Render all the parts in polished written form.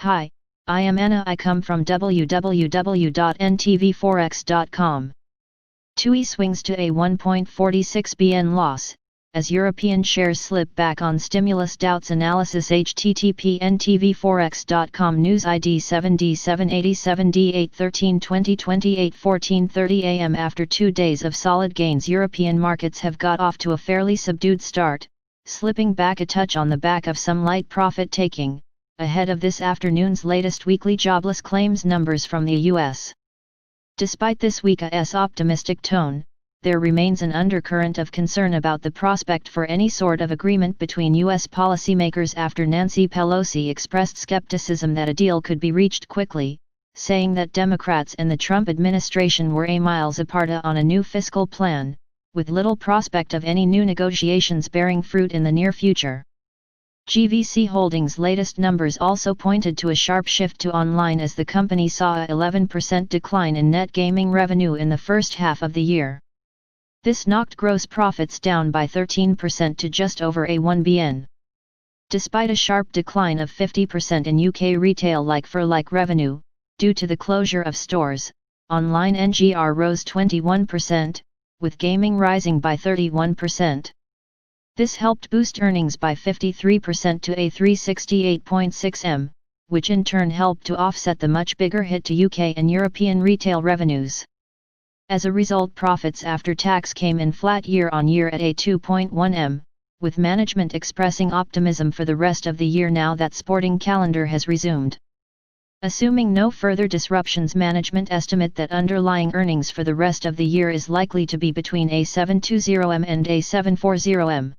Hi, I am Anna. I come from www.ntvforex.com. TUI swings to a 1.46 BN loss, as European shares slip back on stimulus doubts. Analysis http ntvforex.com News ID 7D787D813 14:30 am. After 2 days of solid gains, European markets have got off to a fairly subdued start, slipping back a touch on the back of some light profit taking, ahead of this afternoon's latest weekly jobless claims numbers from the US. Despite this week's optimistic tone, there remains an undercurrent of concern about the prospect for any sort of agreement between U.S. policymakers after Nancy Pelosi expressed skepticism that a deal could be reached quickly, saying that Democrats and the Trump administration were miles apart on a new fiscal plan, with little prospect of any new negotiations bearing fruit in the near future. GVC Holdings' latest numbers also pointed to a sharp shift to online as the company saw a 11% decline in net gaming revenue in the first half of the year. This knocked gross profits down by 13% to just over a 1 BN. Despite a sharp decline of 50% in UK retail like-for-like revenue, due to the closure of stores, online NGR rose 21%, with gaming rising by 31%. This helped boost earnings by 53% to a 368.6 m, which in turn helped to offset the much bigger hit to UK and European retail revenues. As a result, profits after tax came in flat year-on-year at a 2.1 m, with management expressing optimism for the rest of the year now that sporting calendar has resumed. Assuming no further disruptions, management estimate that underlying earnings for the rest of the year is likely to be between a 720 m and a 740 m.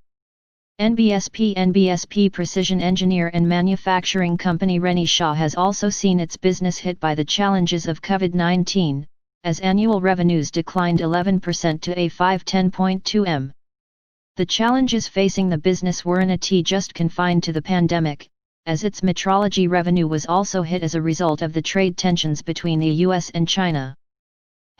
NBSP precision engineer and manufacturing company Renishaw has also seen its business hit by the challenges of COVID-19, as annual revenues declined 11% to a 510.2 m. The challenges facing the business weren't just confined to the pandemic, as its metrology revenue was also hit as a result of the trade tensions between the US and China.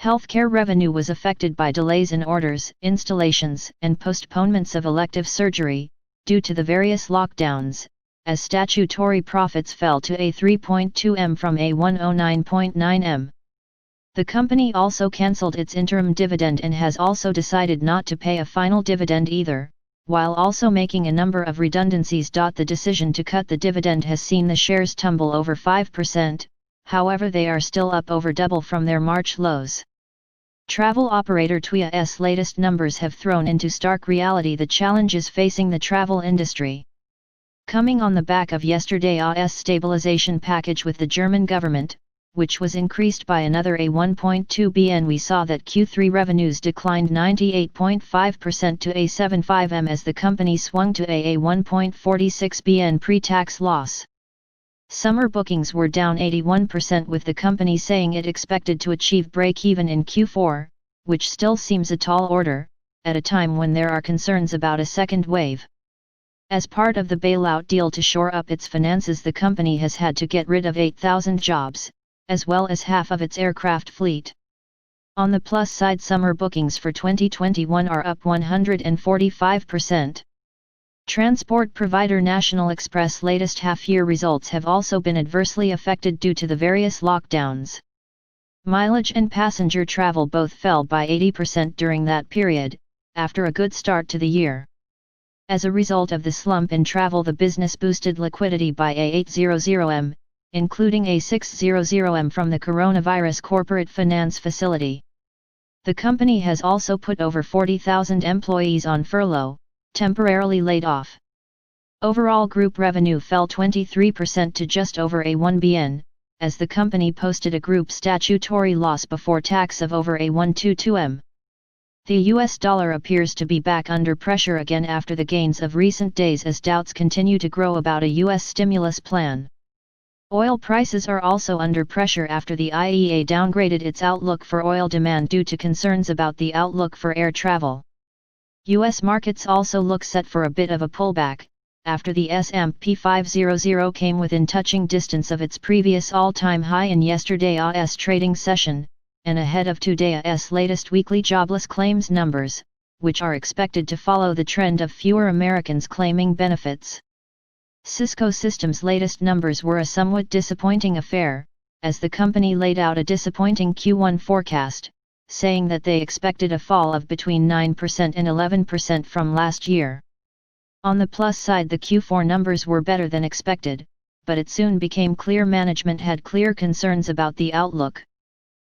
Healthcare revenue was affected by delays in orders, installations, and postponements of elective surgery, due to the various lockdowns, as statutory profits fell to a 3.2 m from a 109.9 m. The company also cancelled its interim dividend and has also decided not to pay a final dividend either, while also making a number of redundancies. The decision to cut the dividend has seen the shares tumble over 5%, however they are still up over double from their March lows. Travel operator TUI's latest numbers have thrown into stark reality the challenges facing the travel industry. Coming on the back of yesterday's stabilization package with the German government, which was increased by another a 1.2 BN, we saw that Q3 revenues declined 98.5% to a 75 m as the company swung to a 1.46 BN pre-tax loss. Summer bookings were down 81%, with the company saying it expected to achieve break-even in Q4, which still seems a tall order, at a time when there are concerns about a second wave. As part of the bailout deal to shore up its finances, the company has had to get rid of 8,000 jobs, as well as half of its aircraft fleet. On the plus side, summer bookings for 2021 are up 145%. Transport provider National Express' latest half-year results have also been adversely affected due to the various lockdowns. Mileage and passenger travel both fell by 80% during that period, after a good start to the year. As a result of the slump in travel, the business boosted liquidity by a 800 m, including a 600 m from the coronavirus corporate finance facility. The company has also put over 40,000 employees on furlough, temporarily laid off. Overall group revenue fell 23% to just over a 1 BN, as the company posted a group statutory loss before tax of over a 122 m. The US dollar appears to be back under pressure again after the gains of recent days, as doubts continue to grow about a US stimulus plan. Oil prices are also under pressure after the IEA downgraded its outlook for oil demand due to concerns about the outlook for air travel. US markets also look set for a bit of a pullback, after the S&P 500 came within touching distance of its previous all-time high in yesterday's trading session, and ahead of today's latest weekly jobless claims numbers, which are expected to follow the trend of fewer Americans claiming benefits. Cisco Systems' latest numbers were a somewhat disappointing affair, as the company laid out a disappointing Q1 forecast, saying that they expected a fall of between 9% and 11% from last year. On the plus side, the Q4 numbers were better than expected, but it soon became clear management had clear concerns about the outlook.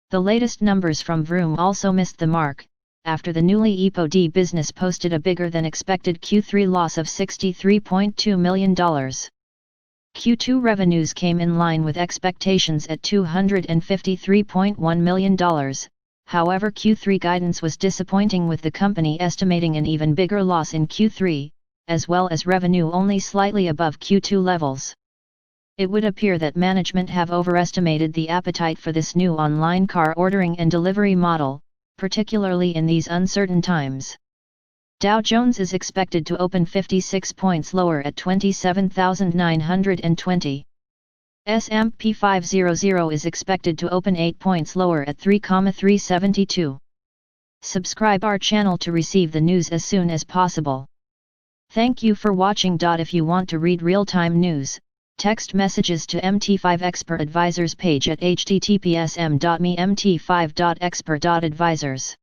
The latest numbers from Vroom also missed the mark, after the newly EPOD business posted a bigger than expected Q3 loss of $63.2 million. Q2 revenues came in line with expectations at $253.1 million, however Q3 guidance was disappointing, with the company estimating an even bigger loss in Q3, as well as revenue only slightly above Q2 levels. It would appear that management have overestimated the appetite for this new online car ordering and delivery model, particularly in these uncertain times. Dow Jones is expected to open 56 points lower at 27,920. S&P 500 is expected to open 8 points lower at 3,372. Subscribe our channel to receive the news as soon as possible. Thank you for watching. If you want to read real-time news, text messages to MT5 Expert Advisors page at https://mt5.expert.advisors.